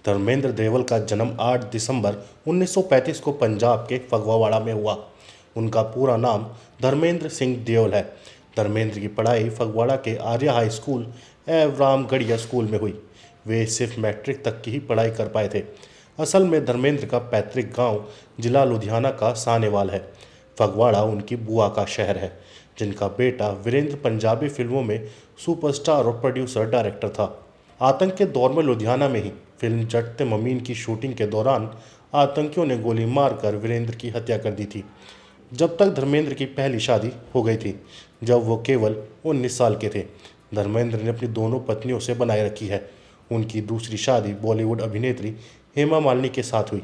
धर्मेंद्र देवल का जन्म 8 दिसंबर 1935 को पंजाब के फगवाड़ा में हुआ। उनका पूरा नाम धर्मेंद्र सिंह देओल है। धर्मेंद्र की पढ़ाई फगवाड़ा के आर्य हाई स्कूल एवं रामगढ़िया स्कूल में हुई। वे सिर्फ मैट्रिक तक की ही पढ़ाई कर पाए थे। असल में धर्मेंद्र का पैतृक गांव जिला लुधियाना का सानेवाल है। फगवाड़ा उनकी बुआ का शहर है, जिनका बेटा वीरेंद्र पंजाबी फिल्मों में सुपरस्टार और प्रोड्यूसर डायरेक्टर था। आतंक के दौर में लुधियाना में ही फिल्म जट ममीन की शूटिंग के दौरान आतंकियों ने गोली मारकर वीरेंद्र की हत्या कर दी थी। जब तक धर्मेंद्र की पहली शादी हो गई थी, जब वो केवल 19 साल के थे। धर्मेंद्र ने अपनी दोनों पत्नियों से बनाए रखी है। उनकी दूसरी शादी बॉलीवुड अभिनेत्री हेमा मालिनी के साथ हुई।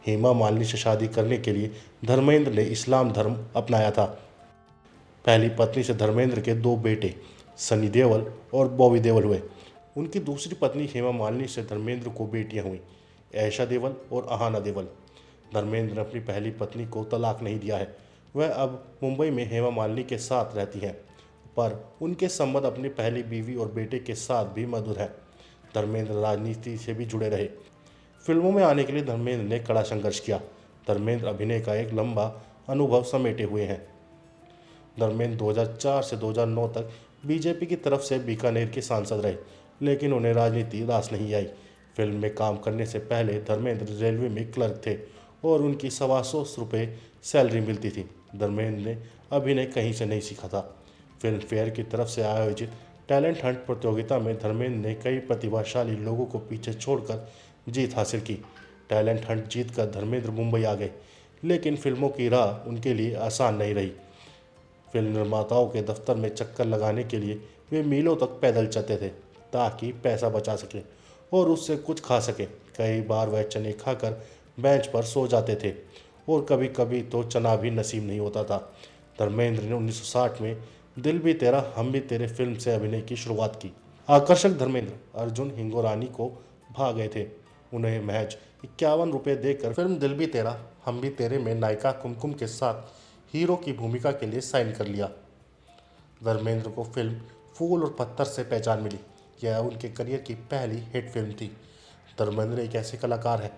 हेमा मालिनी से शादी करने के लिए धर्मेंद्र ने इस्लाम धर्म अपनाया था। पहली पत्नी से धर्मेंद्र के 2 बेटे सनी देओल और बॉबी देओल हुए। उनकी दूसरी पत्नी हेमा मालिनी से धर्मेंद्र को बेटियां हुई, ऐशा देओल और अहाना देओल। धर्मेंद्र ने अपनी पहली पत्नी को तलाक नहीं दिया है। वह अब मुंबई में हेमा मालिनी के साथ रहती हैं, पर उनके संबंध अपनी पहली बीवी और बेटे के साथ भी मधुर है। धर्मेंद्र राजनीति से भी जुड़े रहे। फिल्मों में आने के लिए धर्मेंद्र ने कड़ा संघर्ष किया। धर्मेंद्र अभिनय का एक लंबा अनुभव समेटे हुए हैं। धर्मेंद्र 2004 से 2009 तक बीजेपी की तरफ से बीकानेर के सांसद रहे, लेकिन उन्हें राजनीति रास नहीं आई। फिल्म में काम करने से पहले धर्मेंद्र रेलवे में क्लर्क थे और उनकी 125 रुपये सैलरी मिलती थी। धर्मेंद्र ने अभिनय कहीं से नहीं सीखा था। फिल्म फेयर की तरफ से आयोजित टैलेंट हंट प्रतियोगिता में धर्मेंद्र ने कई प्रतिभाशाली लोगों को पीछे छोड़कर जीत हासिल की। टैलेंट हंट जीतकर धर्मेंद्र मुंबई आ गए, लेकिन फिल्मों की राह उनके लिए आसान नहीं रही। फिल्म निर्माताओं के दफ्तर में चक्कर लगाने के लिए वे मीलों तक पैदल चलते थे, ताकि पैसा बचा सके और उससे कुछ खा सके। कई बार वह चने खाकर बेंच पर सो जाते थे और कभी कभी तो चना भी नसीब नहीं होता था। धर्मेंद्र ने 1960 में दिल भी तेरा हम भी तेरे फिल्म से अभिनय की शुरुआत की। आकर्षक धर्मेंद्र अर्जुन हिंगोरानी को भा गए थे। उन्हें महज 51 रुपये देकर फिल्म दिल भी तेरा हम भी तेरे में नायिका कुमकुम के साथ हीरो की भूमिका के लिए साइन कर लिया। धर्मेंद्र को फिल्म फूल और पत्थर से पहचान मिली। यह उनके करियर की पहली हिट फिल्म थी। धर्मेंद्र एक ऐसे कलाकार हैं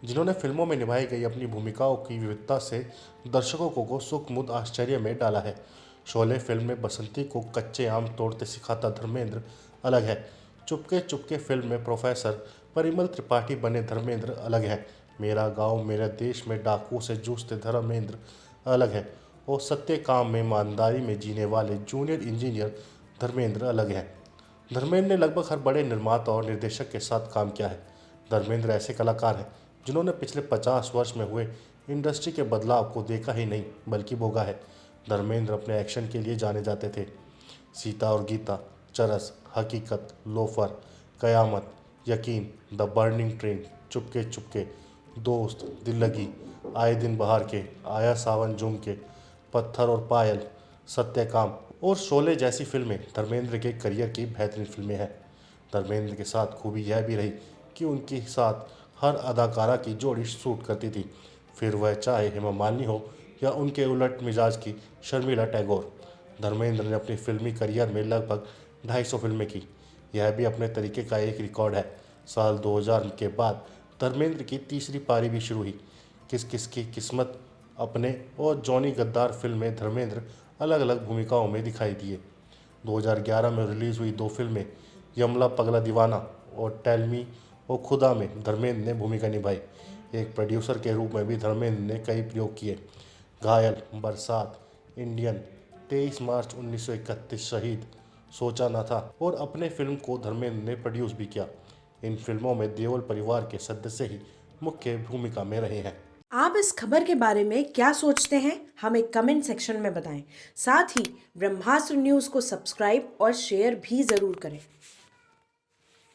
जिन्होंने फिल्मों में निभाई गई अपनी भूमिकाओं की विविधता से दर्शकों को सुखमुद आश्चर्य में डाला है। शोले फिल्म में बसंती को कच्चे आम तोड़ते सिखाता धर्मेंद्र अलग है। चुपके चुपके फिल्म में प्रोफेसर परिमल त्रिपाठी बने धर्मेंद्र अलग है। मेरा गांव मेरे देश में डाकू से जूझते धर्मेंद्र अलग है और सत्य काम में ईमानदारी में जीने वाले जूनियर इंजीनियर धर्मेंद्र अलग हैं। धर्मेंद्र ने लगभग हर बड़े निर्माता और निर्देशक के साथ काम किया है। धर्मेंद्र ऐसे कलाकार हैं जिन्होंने पिछले 50 वर्ष में हुए इंडस्ट्री के बदलाव को देखा ही नहीं बल्कि भोगा है। धर्मेंद्र अपने एक्शन के लिए जाने जाते थे। सीता और गीता, चरस, हकीकत, लोफर, कयामत, यकीन, the burning train, Chupke Chupke, दोस्त, दिल लगी, आए दिन बहार के, आया सावन झूम के, पत्थर और पायल, सत्यकाम और शोले जैसी फिल्में धर्मेंद्र के करियर की बेहतरीन फिल्में हैं। धर्मेंद्र के साथ खूबी यह भी रही कि उनके साथ हर अदाकारा की जोड़ी सूट करती थी, फिर वह चाहे हेमा मालिनी हो या उनके उलट मिजाज की शर्मिला टैगोर। धर्मेंद्र ने अपनी फिल्मी करियर में लगभग 250 फिल्में की। यह भी अपने तरीके का एक रिकॉर्ड है। साल 2000 के बाद धर्मेंद्र की तीसरी पारी भी शुरू हुई। किस किस की किस्मत, अपने और जॉनी गद्दार फिल्म में धर्मेंद्र अलग अलग भूमिकाओं में दिखाई दिए। 2011 में रिलीज़ हुई 2 फिल्में यमला पगला दीवाना और टेल मी और खुदा में धर्मेंद्र ने भूमिका निभाई। एक प्रोड्यूसर के रूप में भी धर्मेंद्र ने कई प्रयोग किए। घायल, बरसात, इंडियन, 23 मार्च 1931, शहीद, सोचा न था और अपने फिल्म को धर्मेंद्र ने प्रोड्यूस भी किया। इन फिल्मों में देओल परिवार के सदस्य ही मुख्य भूमिका में रहे हैं। आप इस खबर के बारे में क्या सोचते हैं, हमें कमेंट सेक्शन में बताएं। साथ ही ब्रह्मास्त्र न्यूज़ को सब्सक्राइब और शेयर भी ज़रूर करें।